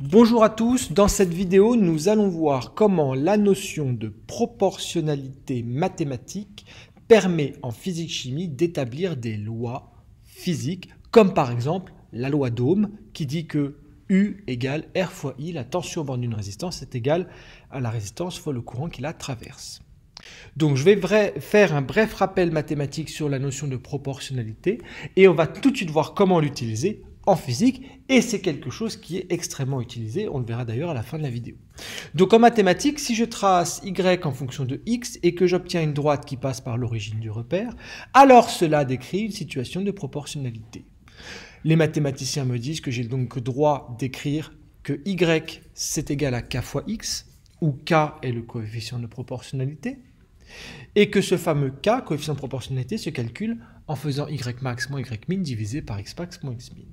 Bonjour à tous, dans cette vidéo nous allons voir comment la notion de proportionnalité mathématique permet en physique-chimie d'établir des lois physiques, comme par exemple la loi d'Ohm qui dit que U égale R fois I, la tension au bord d'une résistance est égale à la résistance fois le courant qui la traverse. Donc je vais faire un bref rappel mathématique sur la notion de proportionnalité et on va tout de suite voir comment l'utiliser en physique, et c'est quelque chose qui est extrêmement utilisé, on le verra d'ailleurs à la fin de la vidéo. Donc en mathématiques, si je trace y en fonction de x et que j'obtiens une droite qui passe par l'origine du repère, alors cela décrit une situation de proportionnalité. Les mathématiciens me disent que j'ai donc droit d'écrire que y c'est égal à k fois x, où k est le coefficient de proportionnalité, et que ce fameux k, coefficient de proportionnalité, se calcule en faisant y max moins y min divisé par x max moins x min.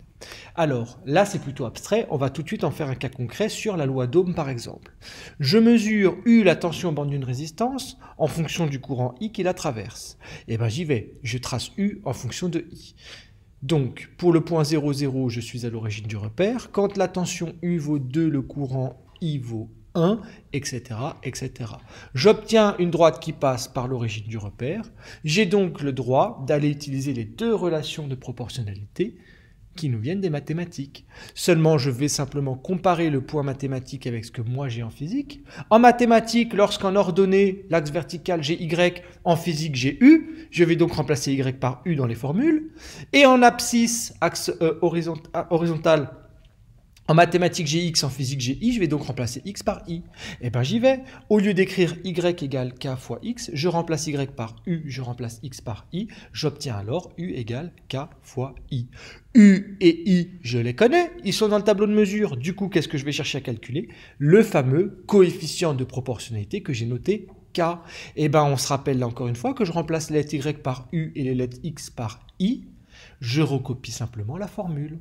Alors, là c'est plutôt abstrait, on va tout de suite en faire un cas concret sur la loi d'Ohm par exemple. Je mesure U, la tension au bord d'une résistance, en fonction du courant I qui la traverse. Et bien j'y vais, je trace U en fonction de I. Donc, pour le point 0, 0, je suis à l'origine du repère. Quand la tension U vaut 2, le courant I vaut 1, etc., etc. J'obtiens une droite qui passe par l'origine du repère. J'ai donc le droit d'aller utiliser les deux relations de proportionnalité qui nous viennent des mathématiques. Seulement, je vais simplement comparer le point mathématique avec ce que moi j'ai en physique. En mathématiques, lorsqu'en ordonnée, l'axe vertical j'ai Y, en physique j'ai U, je vais donc remplacer Y par U dans les formules. Et en abscisse, axe horizontal, en mathématiques j'ai x, en physique j'ai i, je vais donc remplacer x par i. Et bien j'y vais. Au lieu d'écrire y égale k fois x, je remplace y par u, je remplace x par i. J'obtiens alors u égale k fois i. U et i, je les connais, ils sont dans le tableau de mesure. Du coup, qu'est-ce que je vais chercher à calculer? Le fameux coefficient de proportionnalité que j'ai noté k. Et bien on se rappelle là encore une fois que je remplace les lettres y par u et les lettres x par i. Je recopie simplement la formule.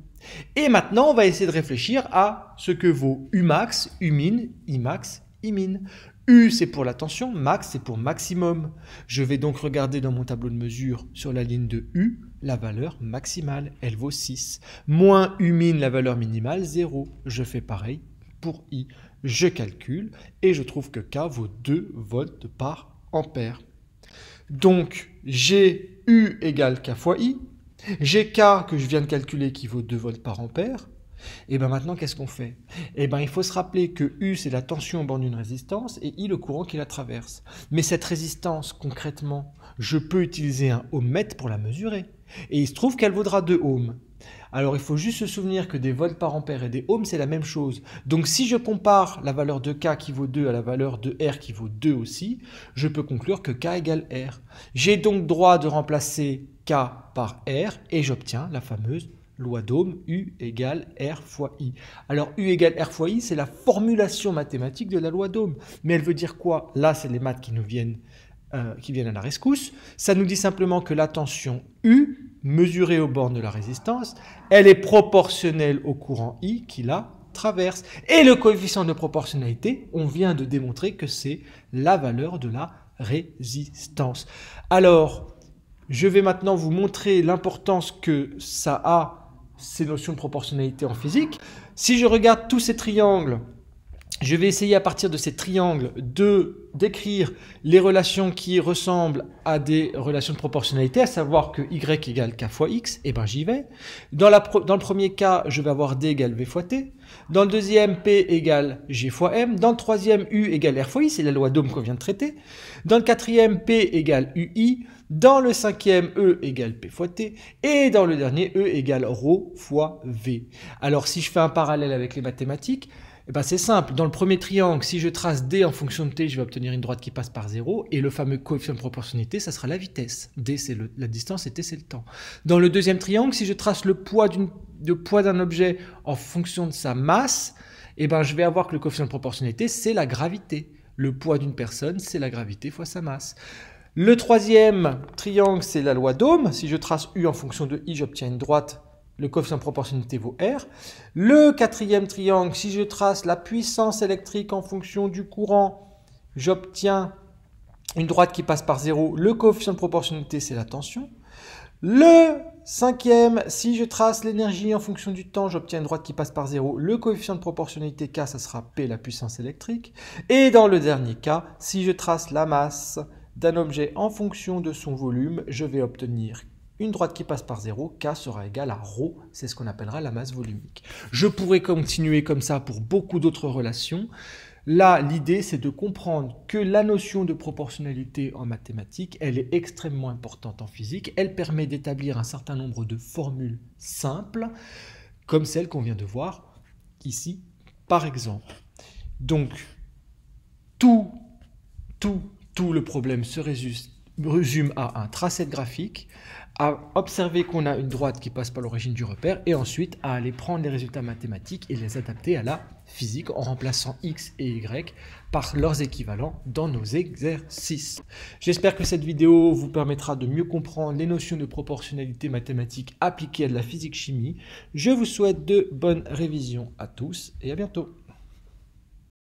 Et maintenant, on va essayer de réfléchir à ce que vaut U max, U min, I max, I min. U, c'est pour la tension, max, c'est pour maximum. Je vais donc regarder dans mon tableau de mesure sur la ligne de U, la valeur maximale, elle vaut 6. Moins U min, la valeur minimale, 0. Je fais pareil pour I. Je calcule et je trouve que K vaut 2 volts par ampère. Donc, j'ai U égale K fois I. J'ai K que je viens de calculer qui vaut 2 volts par ampère. Et bien maintenant, qu'est-ce qu'on fait? Et bien il faut se rappeler que U, c'est la tension au bord d'une résistance et I, le courant qui la traverse. Mais cette résistance, concrètement, je peux utiliser un ohmmètre pour la mesurer. Et il se trouve qu'elle vaudra 2 ohms. Alors il faut juste se souvenir que des volts par ampère et des ohms, c'est la même chose. Donc si je compare la valeur de K qui vaut 2 à la valeur de R qui vaut 2 aussi, je peux conclure que K égale R. J'ai donc droit de remplacer K par R et j'obtiens la fameuse loi d'Ohm, U égale R fois I. Alors U égale R fois I, c'est la formulation mathématique de la loi d'Ohm. Mais elle veut dire quoi? Là, c'est les maths qui nous viennent à la rescousse. Ça nous dit simplement que la tension U, mesurée au bord de la résistance, elle est proportionnelle au courant I qui la traverse. Et le coefficient de proportionnalité, on vient de démontrer que c'est la valeur de la résistance. Alors, je vais maintenant vous montrer l'importance que ça a, ces notions de proportionnalité en physique. Si je regarde tous ces triangles, je vais essayer à partir de ces triangles d'écrire les relations qui ressemblent à des relations de proportionnalité, à savoir que y égale k fois x, et bien j'y vais. Dans le premier cas, je vais avoir d égale v fois t. Dans le deuxième, p égale g fois m. Dans le troisième, u égale r fois i, c'est la loi d'Ohm qu'on vient de traiter. Dans le quatrième, p égale ui. Dans le cinquième, E égale P fois T. Et dans le dernier, E égale ρ fois V. Alors, si je fais un parallèle avec les mathématiques, eh ben c'est simple. Dans le premier triangle, si je trace D en fonction de T, je vais obtenir une droite qui passe par 0. Et le fameux coefficient de proportionnalité, ça sera la vitesse. D, c'est la distance et T, c'est le temps. Dans le deuxième triangle, si je trace le poids d'un objet en fonction de sa masse, eh ben je vais avoir que le coefficient de proportionnalité, c'est la gravité. Le poids d'une personne, c'est la gravité fois sa masse. Le troisième triangle, c'est la loi d'Ohm. Si je trace U en fonction de I, j'obtiens une droite. Le coefficient de proportionnalité vaut R. Le quatrième triangle, si je trace la puissance électrique en fonction du courant, j'obtiens une droite qui passe par 0. Le coefficient de proportionnalité, c'est la tension. Le Cinquième, si je trace l'énergie en fonction du temps, j'obtiens une droite qui passe par 0. Le coefficient de proportionnalité K, ça sera P, la puissance électrique. Et dans le dernier cas, si je trace la masse d'un objet en fonction de son volume, je vais obtenir une droite qui passe par 0, K sera égal à ρ, c'est ce qu'on appellera la masse volumique. Je pourrais continuer comme ça pour beaucoup d'autres relations. Là, l'idée, c'est de comprendre que la notion de proportionnalité en mathématiques, elle est extrêmement importante en physique. Elle permet d'établir un certain nombre de formules simples, comme celle qu'on vient de voir ici, par exemple. Donc, tout le problème se résume à un tracé de graphique, à observer qu'on a une droite qui passe par l'origine du repère et ensuite à aller prendre les résultats mathématiques et les adapter à la physique en remplaçant x et y par leurs équivalents dans nos exercices. J'espère que cette vidéo vous permettra de mieux comprendre les notions de proportionnalité mathématique appliquées à de la physique-chimie. Je vous souhaite de bonnes révisions à tous et à bientôt.